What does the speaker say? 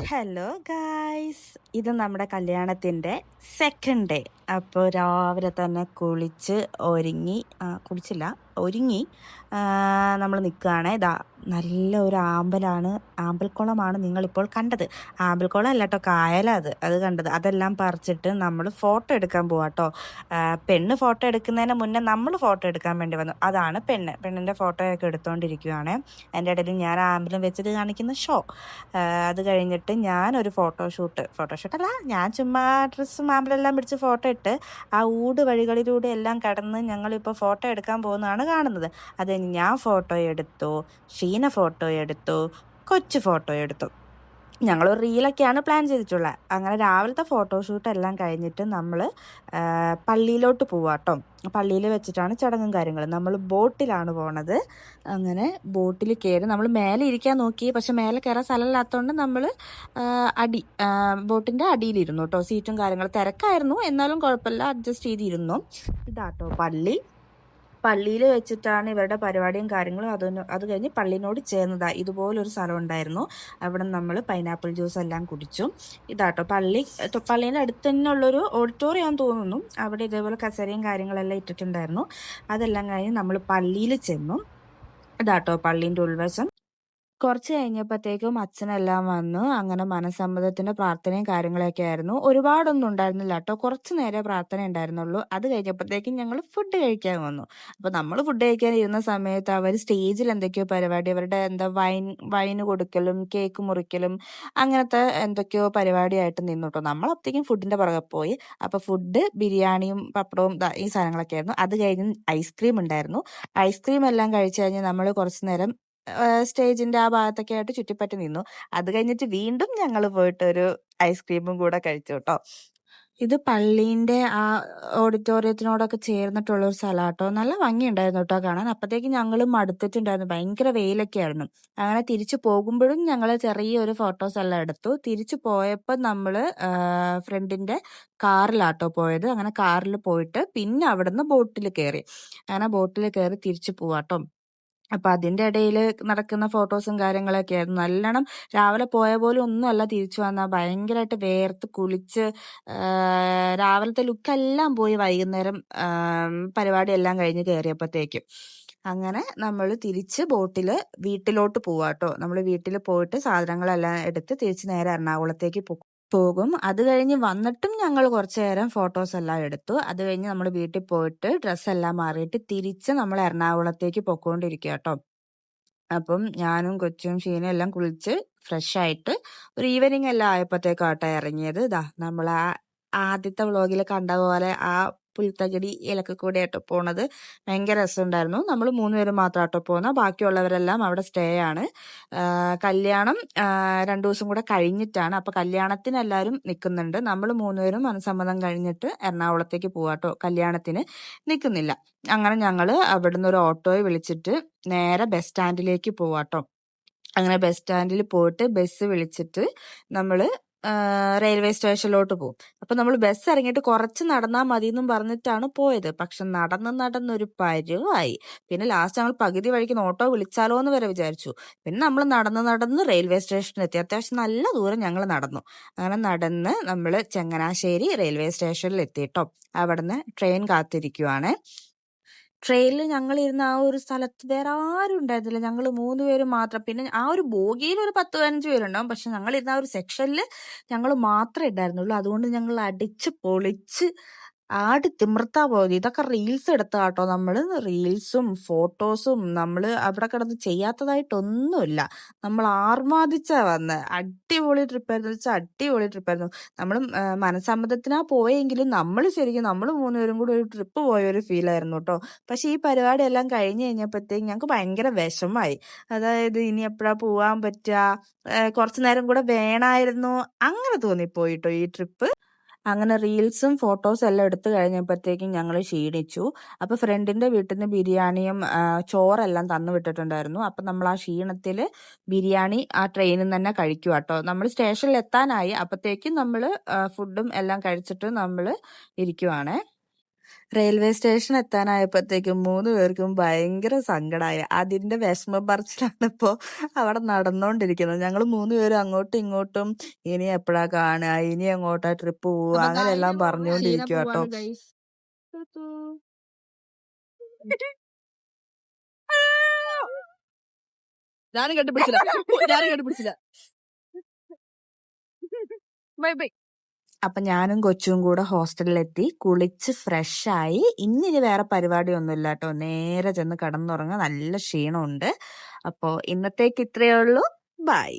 Hello guys, ഇത് നമ്മുടെ കല്യാണത്തിൻ്റെ സെക്കൻഡ് ഡേ. അപ്പോൾ രാവിലെ തന്നെ കുളിച്ച് ഒരുങ്ങി, കുളിച്ചില്ല, ഒരുങ്ങി നമ്മൾ നിൽക്കുകയാണ്. ഇതാ നല്ല ഒരു ആമ്പലാണ്, ആമ്പൽക്കുളമാണ് നിങ്ങളിപ്പോൾ കണ്ടത്. ആമ്പൽക്കുളം അല്ല കേട്ടോ, കായലാണ് അത് കണ്ടത്. അതെല്ലാം പറിച്ചിട്ട് നമ്മൾ ഫോട്ടോ എടുക്കാൻ പോവാട്ടോ. പെണ്ണ് ഫോട്ടോ എടുക്കുന്നതിന് മുന്നേ നമ്മൾ ഫോട്ടോ എടുക്കാൻ വേണ്ടി വന്നു. അതാണ് പെണ്ണിൻ്റെ ഫോട്ടോയൊക്കെ എടുത്തുകൊണ്ടിരിക്കുകയാണ്. എൻ്റെ ഇടയിൽ ഞാൻ ആമ്പലും വെച്ചിട്ട് കാണിക്കുന്ന ഷോ. അത് കഴിഞ്ഞിട്ട് ഞാനൊരു ഫോട്ടോഷൂട്ടല്ല, ഞാൻ ചുമ്മാ ഡ്രസ്സും ആമ്പലെല്ലാം പിടിച്ച് ഫോട്ടോ ഇട്ട് ആ ഊട് വഴികളിലൂടെ എല്ലാം കടന്ന് ഞങ്ങളിപ്പോൾ ഫോട്ടോ എടുക്കാൻ പോകുന്നതാണ് കാണുന്നത്. അത് ഞാൻ ഫോട്ടോ എടുത്തു, ഷീന ഫോട്ടോ എടുത്തു, കൊച്ചു ഫോട്ടോ എടുത്തു. ഞങ്ങളൊരു റീലൊക്കെയാണ് പ്ലാൻ ചെയ്തിട്ടുള്ളത്. അങ്ങനെ രാവിലത്തെ ഫോട്ടോഷൂട്ട് എല്ലാം കഴിഞ്ഞിട്ട് നമ്മൾ പള്ളിയിലോട്ട് പോവാട്ടോ. പള്ളിയിൽ വെച്ചിട്ടാണ് ചടങ്ങും കാര്യങ്ങളും. നമ്മൾ ബോട്ടിലാണ് പോണത്. അങ്ങനെ ബോട്ടിൽ കയറി നമ്മൾ മേലെ ഇരിക്കാൻ നോക്കി, പക്ഷെ മേലെ കയറാൻ സ്ഥലമില്ലാത്തതുകൊണ്ട് നമ്മൾ ബോട്ടിൻ്റെ അടിയിലിരുന്നു കേട്ടോ. സീറ്റും കാര്യങ്ങളും തിരക്കായിരുന്നു, എന്നാലും കുഴപ്പമില്ല, അഡ്ജസ്റ്റ് ചെയ്തിരുന്നു. ഇതാട്ടോ പള്ളിയിൽ വെച്ചിട്ടാണ് ഇവരുടെ പരിപാടിയും കാര്യങ്ങളും. അത് കഴിഞ്ഞ് പള്ളിനോട് ചേർന്നതാണ് ഇതുപോലൊരു സ്ഥലം ഉണ്ടായിരുന്നു. അവിടെ നമ്മൾ പൈനാപ്പിൾ ജ്യൂസ് എല്ലാം കുടിച്ചു. ഇതാട്ടോ പള്ളീൻ്റെ അടുത്ത് തന്നെ ഉള്ളൊരു ഓഡിറ്റോറിയം തോന്നുന്നു. അവിടെ ഇതേപോലെ കസേരയും കാര്യങ്ങളെല്ലാം ഇട്ടിട്ടുണ്ടായിരുന്നു. അതെല്ലാം കഴിഞ്ഞ് നമ്മൾ പള്ളിയിൽ ചെന്നു. ഇതാട്ടോ പള്ളീൻ്റെ ഉൾവശം. കുറച്ച് കഴിഞ്ഞപ്പോഴത്തേക്കും അച്ഛനെല്ലാം വന്നു. അങ്ങനെ മനസ്സമ്മതത്തിന്റെ പ്രാർത്ഥനയും കാര്യങ്ങളൊക്കെ ആയിരുന്നു. ഒരുപാടൊന്നും ഉണ്ടായിരുന്നില്ല കേട്ടോ, കുറച്ച് നേരം പ്രാർത്ഥന ഉണ്ടായിരുന്നുള്ളൂ. അത് കഴിഞ്ഞപ്പോഴത്തേക്കും ഞങ്ങൾ ഫുഡ് കഴിക്കാൻ വന്നു. അപ്പോൾ നമ്മൾ ഫുഡ് കഴിക്കാൻ ഇരുന്ന സമയത്ത് അവർ സ്റ്റേജിൽ എന്തൊക്കെയോ പരിപാടി, അവരുടെ വൈന് കൊടുക്കലും കേക്ക് മുറിക്കലും അങ്ങനത്തെ എന്തൊക്കെയോ പരിപാടിയായിട്ട് നിന്നു കേട്ടോ. നമ്മളപ്പോഴത്തേക്കും ഫുഡിന്റെ പുറകെ പോയി. അപ്പോൾ ഫുഡ് ബിരിയാണിയും പപ്പടവും ഈ സാധനങ്ങളൊക്കെ ആയിരുന്നു. അത് കഴിഞ്ഞ് ഐസ്ക്രീം ഉണ്ടായിരുന്നു. ഐസ്ക്രീം എല്ലാം കഴിച്ചു കഴിഞ്ഞ് നമ്മൾ കുറച്ച് നേരം സ്റ്റേജിന്റെ ആ ഭാഗത്തൊക്കെ ആയിട്ട് ചുറ്റിപ്പറ്റി നിന്നു. അത് കഴിഞ്ഞിട്ട് വീണ്ടും ഞങ്ങൾ പോയിട്ട് ഒരു ഐസ്ക്രീമും കൂടെ കഴിച്ചു കേട്ടോ. ഇത് പള്ളീന്റെ ആ ഓഡിറ്റോറിയത്തിനോടൊക്കെ ചേർന്നിട്ടുള്ള ഒരു സ്ഥലമാട്ടോ. നല്ല ഭംഗിയുണ്ടായിരുന്നു കേട്ടോ കാണാൻ. അപ്പത്തേക്കും ഞങ്ങൾ മടുത്തിട്ടുണ്ടായിരുന്നു, ഭയങ്കര വെയിലൊക്കെ ആയിരുന്നു. അങ്ങനെ തിരിച്ചു പോകുമ്പോഴും ഞങ്ങൾ ചെറിയൊരു ഫോട്ടോസ് എല്ലാം എടുത്തു. തിരിച്ചു പോയപ്പോൾ നമ്മൾ ഫ്രണ്ടിന്റെ കാറിലാട്ടോ പോയത്. അങ്ങനെ കാറിൽ പോയിട്ട് പിന്നെ അവിടുന്ന് ബോട്ടിൽ കയറി. അങ്ങനെ ബോട്ടിൽ കയറി തിരിച്ചു പോവാട്ടോ. അപ്പൊ അതിന്റെ ഇടയിൽ നടക്കുന്ന ഫോട്ടോസും കാര്യങ്ങളൊക്കെ ആയിരുന്നു. നല്ലോണം രാവിലെ പോയ പോലെ ഒന്നുമല്ല തിരിച്ചു വന്ന, ഭയങ്കരമായിട്ട് വേർത്ത് കുളിച്ച് രാവിലത്തെ ലുക്കെല്ലാം പോയി വൈകുന്നേരം പരിപാടി എല്ലാം കഴിഞ്ഞ് കയറിയപ്പോഴത്തേക്കും. അങ്ങനെ നമ്മൾ തിരിച്ച് വീട്ടിലോട്ട് പോവാട്ടോ. നമ്മൾ വീട്ടിൽ പോയിട്ട് സാധനങ്ങളെല്ലാം എടുത്ത് തിരിച്ച് നേരെ എറണാകുളത്തേക്ക് പോകും. അത് കഴിഞ്ഞ് വന്നിട്ടും ഞങ്ങൾ കുറച്ചു നേരം ഫോട്ടോസ് എല്ലാം എടുത്തു. അത് കഴിഞ്ഞ് നമ്മൾ വീട്ടിൽ പോയിട്ട് ഡ്രസ്സെല്ലാം മാറിയിട്ട് തിരിച്ച് നമ്മൾ എറണാകുളത്തേക്ക് പൊക്കോണ്ടിരിക്കുക കേട്ടോ. അപ്പം ഞാനും കൊച്ചും ഷീനയും എല്ലാം കുളിച്ച് ഫ്രഷ് ആയിട്ട് ഒരു ഈവനിങ് എല്ലാം ആയപ്പോഴത്തേക്കാട്ടോ ഇറങ്ങിയത്. നമ്മൾ ആദ്യത്തെ വ്ളോഗിൽ കണ്ട പോലെ ആ പുൽത്തകിടി ഇലക്ക് കൂടെ ആട്ടോ പോണത്. ഭയങ്കര രസമുണ്ടായിരുന്നു. നമ്മൾ 3 പേര് മാത്രമാട്ടോ പോകുന്നത്, ബാക്കിയുള്ളവരെല്ലാം അവിടെ സ്റ്റേ ആണ്. കല്യാണം 2 ദിവസം കൂടെ കഴിഞ്ഞിട്ടാണ്. അപ്പൊ കല്യാണത്തിന് എല്ലാവരും നിൽക്കുന്നുണ്ട്. നമ്മൾ 3 പേരും മനസ്സമ്മതം കഴിഞ്ഞിട്ട് എറണാകുളത്തേക്ക് പോവാട്ടോ, കല്യാണത്തിന് നിൽക്കുന്നില്ല. അങ്ങനെ ഞങ്ങൾ അവിടുന്ന് ഒരു ഓട്ടോയെ വിളിച്ചിട്ട് നേരെ ബസ് സ്റ്റാൻഡിലേക്ക് പോവാട്ടോ. അങ്ങനെ ബസ് സ്റ്റാൻഡിൽ പോയിട്ട് ബസ് വിളിച്ചിട്ട് നമ്മൾ റെയിൽവേ സ്റ്റേഷനിലോട്ട് പോകും. അപ്പൊ നമ്മൾ ബസ് ഇറങ്ങിയിട്ട് കുറച്ച് നടന്നാൽ മതി എന്നും പറഞ്ഞിട്ടാണ് പോയത്. പക്ഷെ നടന്നൊരു പരുവായി. പിന്നെ ലാസ്റ്റ് ഞങ്ങൾ പകുതി വഴിക്ക് ഓട്ടോ വിളിച്ചാലോ എന്ന് വരെ വിചാരിച്ചു. പിന്നെ നമ്മൾ നടന്ന് റെയിൽവേ സ്റ്റേഷനിൽ എത്തി. അത്യാവശ്യം നല്ല ദൂരം ഞങ്ങൾ നടന്നു. അങ്ങനെ നടന്ന് നമ്മൾ ചങ്ങനാശ്ശേരി റെയിൽവേ സ്റ്റേഷനിൽ എത്തിയിട്ടോ. അവിടുന്ന് ട്രെയിൻ കാത്തിരിക്കുവാണ്. ട്രെയിനിൽ ഞങ്ങൾ ഇരുന്ന ആ ഒരു സ്ഥലത്ത് വേറെ ആരും ഉണ്ടായിരുന്നില്ല. ഞങ്ങൾ 3 പേര് മാത്രം. പിന്നെ ആ ഒരു ബോഗിയിൽ ഒരു 10-15 പേരുണ്ടാവും. പക്ഷെ ഞങ്ങൾ ഇരുന്ന ആ ഒരു സെക്ഷനിൽ ഞങ്ങൾ മാത്രമേ ഉണ്ടായിരുന്നുള്ളൂ. അതുകൊണ്ട് ഞങ്ങൾ അടിച്ച് പൊളിച്ച് ആടി തിമിർത്താ പോയത്. ഇതൊക്കെ റീൽസ് എടുത്താട്ടോ. നമ്മൾ റീൽസും ഫോട്ടോസും നമ്മൾ അവിടെ കിടന്ന് ചെയ്യാത്തതായിട്ടൊന്നുമില്ല. നമ്മൾ ആർമാദിച്ചാ വന്നത്. അടിപൊളി ട്രിപ്പായിരുന്നു വെച്ചാൽ അടിപൊളി ട്രിപ്പായിരുന്നു. നമ്മൾ മനസ്സമ്മതത്തിനാ പോയെങ്കിലും നമ്മൾ 3 പേരും കൂടി ഒരു ട്രിപ്പ് പോയ ഒരു ഫീലായിരുന്നു കേട്ടോ. പക്ഷെ ഈ പരിപാടി എല്ലാം കഴിഞ്ഞ് കഴിഞ്ഞപ്പോഴത്തേക്ക് ഞങ്ങൾക്ക് ഭയങ്കര വിഷമായി. അതായത് ഇനി എപ്പോഴാ പോവാൻ പറ്റുക, കുറച്ചു നേരം കൂടെ വേണമായിരുന്നു, അങ്ങനെ തോന്നിപ്പോയിട്ടോ ഈ ട്രിപ്പ്. അങ്ങനെ റീൽസും ഫോട്ടോസും എല്ലാം എടുത്തു കഴിഞ്ഞപ്പോഴത്തേക്കും ഞങ്ങൾ ക്ഷീണിച്ചു. അപ്പൊ ഫ്രണ്ടിന്റെ വീട്ടിൽ നിന്ന് ബിരിയാണിയും ചോറെല്ലാം തന്നു വിട്ടിട്ടുണ്ടായിരുന്നു. അപ്പൊ നമ്മൾ ആ ക്ഷീണത്തിൽ ബിരിയാണി ആ ട്രെയിനിൽ തന്നെ കഴിക്കുക കേട്ടോ. നമ്മൾ സ്റ്റേഷനിൽ എത്താനായി. അപ്പത്തേക്കും നമ്മൾ ഫുഡും എല്ലാം കഴിച്ചിട്ട് നമ്മൾ ഇരിക്കുവാണേ. റെയിൽവേ സ്റ്റേഷൻ എത്താനായപ്പോഴത്തേക്കും 3 പേർക്കും ഭയങ്കര സങ്കടായി. അതിന്റെ വിഷമം പറച്ചിലാണ് ഇപ്പോ അവിടെ നടന്നോണ്ടിരിക്കുന്നത്. ഞങ്ങള് 3 പേരും അങ്ങോട്ടും ഇങ്ങോട്ടും ഇനി എപ്പഴാ കാണുക, ഇനി എങ്ങോട്ടാ ട്രിപ്പ് പോവുക, അപ്പൊ അങ്ങനെയെല്ലാം ഷീന പറഞ്ഞുകൊണ്ടിരിക്കുക കേട്ടോ. പോവാണ് ഗൈസ്. ഞാനും കണ്ടുപിടിച്ചില്ല. Bye bye. അപ്പൊ ഞാനും കൊച്ചും കൂടെ ഹോസ്റ്റലിലെത്തി, കുളിച്ച് ഫ്രഷായി. ഇന്നിനി വേറെ പരിപാടിയൊന്നുമില്ല കേട്ടോ. നേരെ ചെന്ന് കിടന്നുറങ്ങാൻ നല്ല ക്ഷീണമുണ്ട്. അപ്പോ ഇന്നത്തേക്ക് ഇത്രയേ ഉള്ളൂ. ബൈ.